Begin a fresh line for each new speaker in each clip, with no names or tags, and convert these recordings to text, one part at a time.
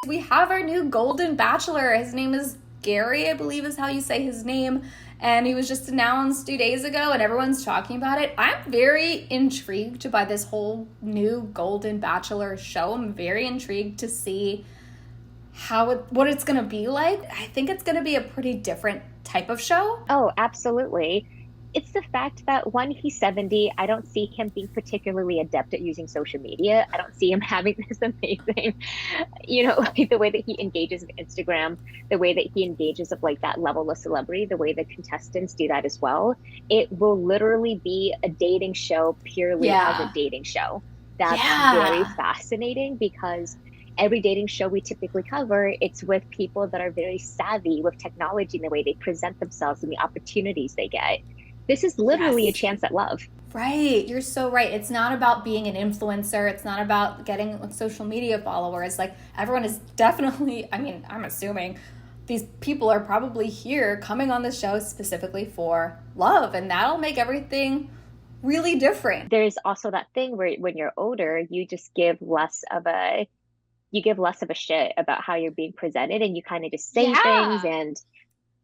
We have our new Golden Bachelor. His name is Gary, I believe is how you say his name. And he was just announced 2 days ago, and everyone's talking about it. I'm very intrigued by this whole new Golden Bachelor show. I'm very intrigued to see what it's going to be like. I think it's going to be a pretty different type of show.
Oh, absolutely. It's the fact that one, he's 70. I don't see him being particularly adept at using social media. I don't see him having this amazing, like the way that he engages with Instagram, the way that he engages of like that level of celebrity, the way the contestants do that as well. It will literally be a dating show purely as a
Yeah.
dating show. That's very
Yeah.
fascinating because every dating show we typically cover, it's with people that are very savvy with technology and the way they present themselves and the opportunities they get. This is literally a
Yes.
chance at love.
Right. You're so right. It's not about being an influencer. It's not about getting like, social media followers. Like everyone is definitely, I mean, I'm assuming these people are probably here coming on the show specifically for love, and that'll make everything really different.
There's also that thing where when you're older, you give less of a shit about how you're being presented and you kind of just say things,
Yeah,
and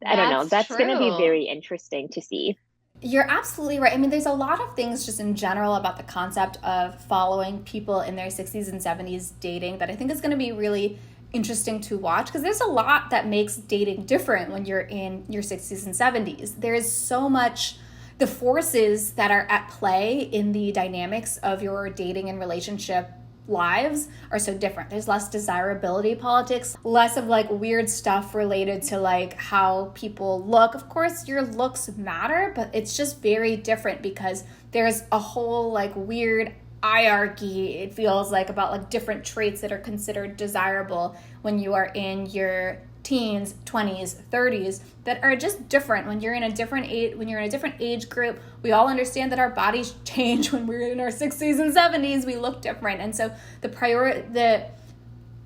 I don't know,
that's
that's going to be
true.
very interesting to see.
You're absolutely right. I mean, there's a lot of things just in general about the concept of following people in their 60s and 70s dating that I think is going to be really interesting to watch because there's a lot that makes dating different when you're in your 60s and 70s. There is so much, the forces that are at play in the dynamics of your dating and relationship lives are so different. There's less desirability politics, less of like weird stuff related to like how people look. Of course, your looks matter, but it's just very different because there's a whole like weird hierarchy, it feels like, about like different traits that are considered desirable when you are in your teens, 20s, 30s that are just different when you're in a different age group. We all understand that our bodies change when we're in our 60s and 70s. We look different. And so the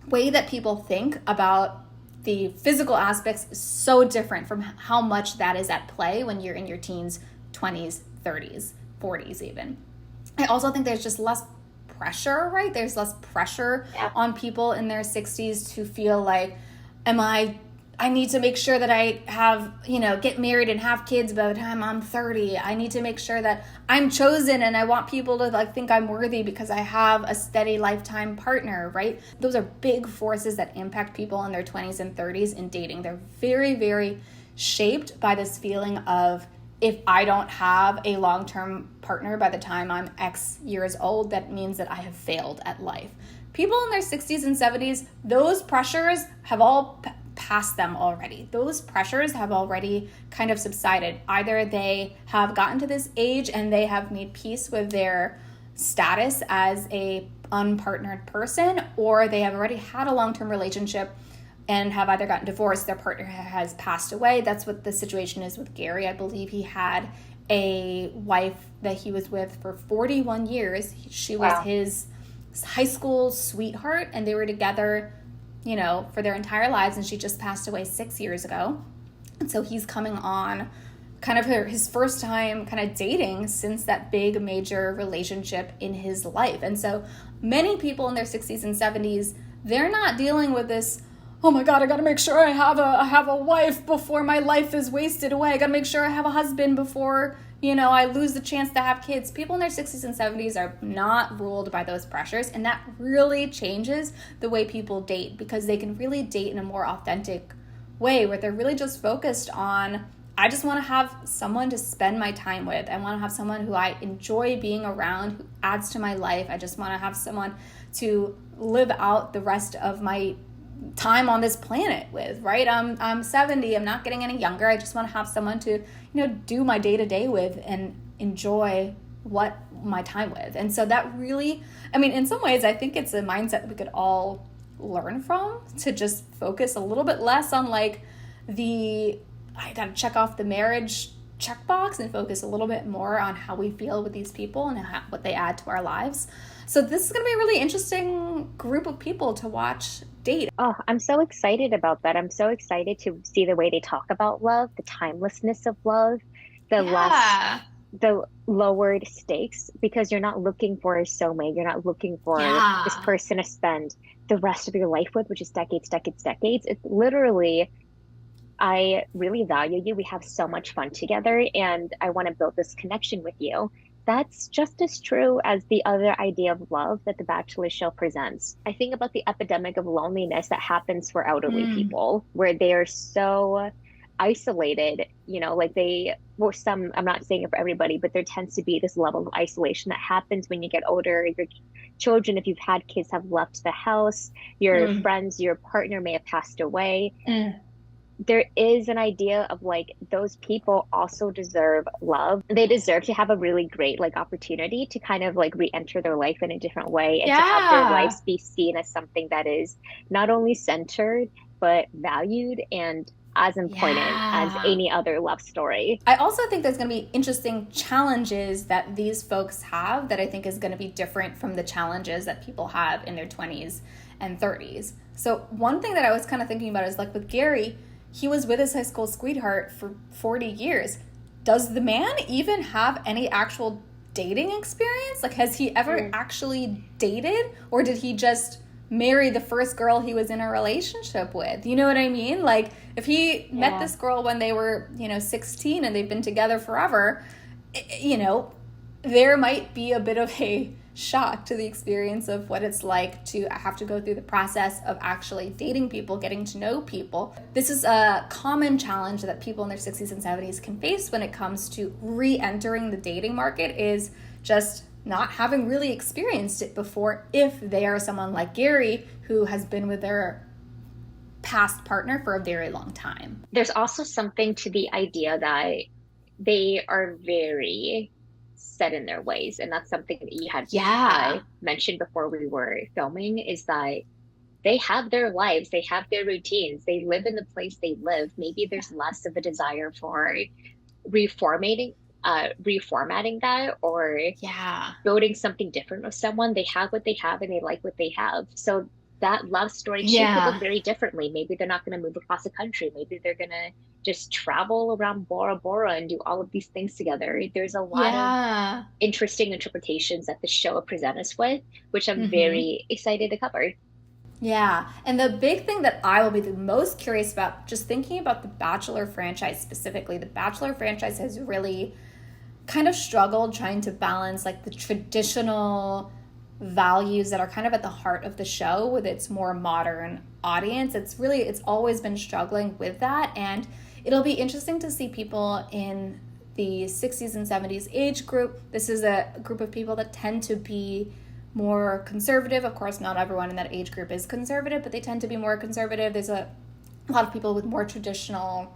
way that people think about the physical aspects is so different from how much that is at play when you're in your teens, 20s, 30s, 40s even. I also think there's just less pressure, right? There's less pressure
Yeah.
on people in their 60s to feel like, I need to make sure that I have, get married and have kids by the time I'm 30. I need to make sure that I'm chosen and I want people to like think I'm worthy because I have a steady lifetime partner, right? Those are big forces that impact people in their 20s and 30s in dating. They're very, very shaped by this feeling of, if I don't have a long-term partner by the time I'm X years old, that means that I have failed at life. People in their 60s and 70s, those pressures have all passed them already. Those pressures have already kind of subsided. Either they have gotten to this age and they have made peace with their status as a unpartnered person, or they have already had a long-term relationship and have either gotten divorced, their partner has passed away. That's what the situation is with Gary. I believe he had a wife that he was with for 41 years. She was
Wow.
his high school sweetheart, and they were together, for their entire lives, and she just passed away 6 years ago. And so he's coming on kind of his first time kind of dating since that big major relationship in his life. And so many people in their 60s and 70s, they're not dealing with this, oh my God, I got to make sure I have a wife before my life is wasted away. I got to make sure I have a husband before, I lose the chance to have kids. People in their 60s and 70s are not ruled by those pressures. And that really changes the way people date because they can really date in a more authentic way where they're really just focused on, I just want to have someone to spend my time with. I want to have someone who I enjoy being around, who adds to my life. I just want to have someone to live out the rest of my time on this planet with, right? I'm 70. I'm not getting any younger. I just want to have someone to, do my day-to-day with and enjoy what my time with. And so that really, I mean, in some ways, I think it's a mindset that we could all learn from, to just focus a little bit less on like I got to check off the marriage checkbox and focus a little bit more on how we feel with these people and what they add to our lives. So this is going to be a really interesting group of people to watch date.
Oh, I'm so excited about that. I'm so excited to see the way they talk about love, the timelessness of love, the less
Yeah.
the lowered stakes because you're not looking for a soulmate. You're not looking for this
Yeah.
person to spend the rest of your life with, which is decades, decades, decades. It's literally, I really value you. We have so much fun together, and I want to build this connection with you. That's just as true as the other idea of love that the Bachelor show presents. I think about the epidemic of loneliness that happens for elderly
Mm.
people, where they are so isolated, like well, some, I'm not saying it for everybody, but there tends to be this level of isolation that happens when you get older. Your children, if you've had kids, have left the house, your
Mm.
friends, your partner may have passed away.
Mm.
There is an idea of like those people also deserve love. They deserve to have a really great like opportunity to kind of like re-enter their life in a different way and to have their
Yeah.
lives be seen as something that is not only centered but valued and as important as
Yeah.
any other love story.
I also think there's going to be interesting challenges that these folks have that I think is going to be different from the challenges that people have in their 20s and 30s. So, one thing that I was kind of thinking about is like with Gerry, he was with his high school sweetheart for 40 years. Does the man even have any actual dating experience? Like, has he ever actually dated, or did he just marry the first girl he was in a relationship with? You know what I mean? Like, if he met
Yeah.
this girl when they were, 16 and they've been together forever, there might be a bit of a shock to the experience of what it's like to have to go through the process of actually dating people, getting to know people. This is a common challenge that people in their 60s and 70s can face when it comes to re-entering the dating market, is just not having really experienced it before if they are someone like Gerry who has been with their past partner for a very long time.
There's also something to the idea that they are very set in their ways. And that's something that you had
Yeah.
mentioned before we were filming, is that they have their lives, they have their routines, they live in the place they live. Maybe there's less of a desire for reformatting that or
Yeah.
building something different with someone. They have what they have and they like what they have. So that love story, she could look
Yeah.
very differently. Maybe they're not going to move across the country. Maybe they're going to just travel around Bora Bora and do all of these things together. There's a lot of
Yeah.
interesting interpretations that the show will present us with, which I'm
Mm-hmm.
very excited to cover.
Yeah. And the big thing that I will be the most curious about, just thinking about the Bachelor franchise specifically, the Bachelor franchise has really kind of struggled trying to balance like the traditional values that are kind of at the heart of the show with its more modern audience. It's always been struggling with that. And it'll be interesting to see people in the 60s and 70s age group. This is a group of people that tend to be more conservative. Of course, not everyone in that age group is conservative, but they tend to be more conservative. There's a lot of people with more traditional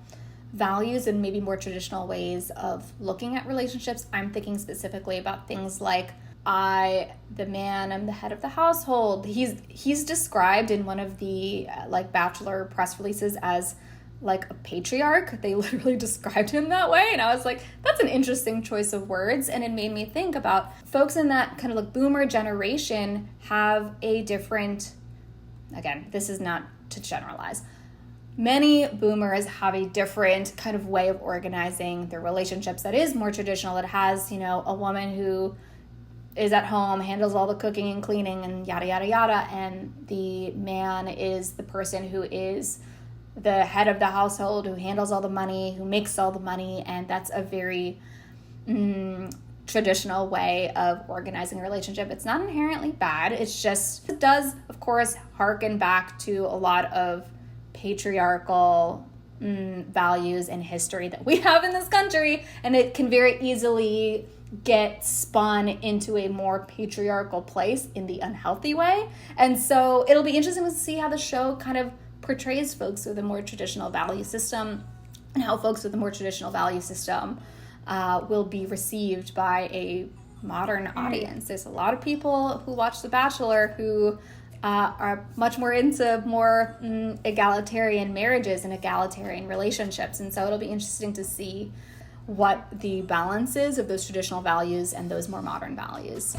values and maybe more traditional ways of looking at relationships. I'm thinking specifically about things like the man, I'm the head of the household. He's described in one of the like Bachelor press releases as like a patriarch. They literally described him that way, and I was like, that's an interesting choice of words. And it made me think about folks in that kind of like boomer generation have a different, again, this is not to generalize, many boomers have a different kind of way of organizing their relationships that is more traditional. It has, a woman who is at home, handles all the cooking and cleaning and yada, yada, yada. And the man is the person who is the head of the household, who handles all the money, who makes all the money. And that's a very traditional way of organizing a relationship. It's not inherently bad. It's just, it does, of course, harken back to a lot of patriarchal values and history that we have in this country, and it can very easily get spun into a more patriarchal place in the unhealthy way. And so it'll be interesting to see how the show kind of portrays folks with a more traditional value system, and how folks with a more traditional value system will be received by a modern audience. There's a lot of people who watch The Bachelor who are much more into more egalitarian marriages and egalitarian relationships. And so it'll be interesting to see what the balance is of those traditional values and those more modern values.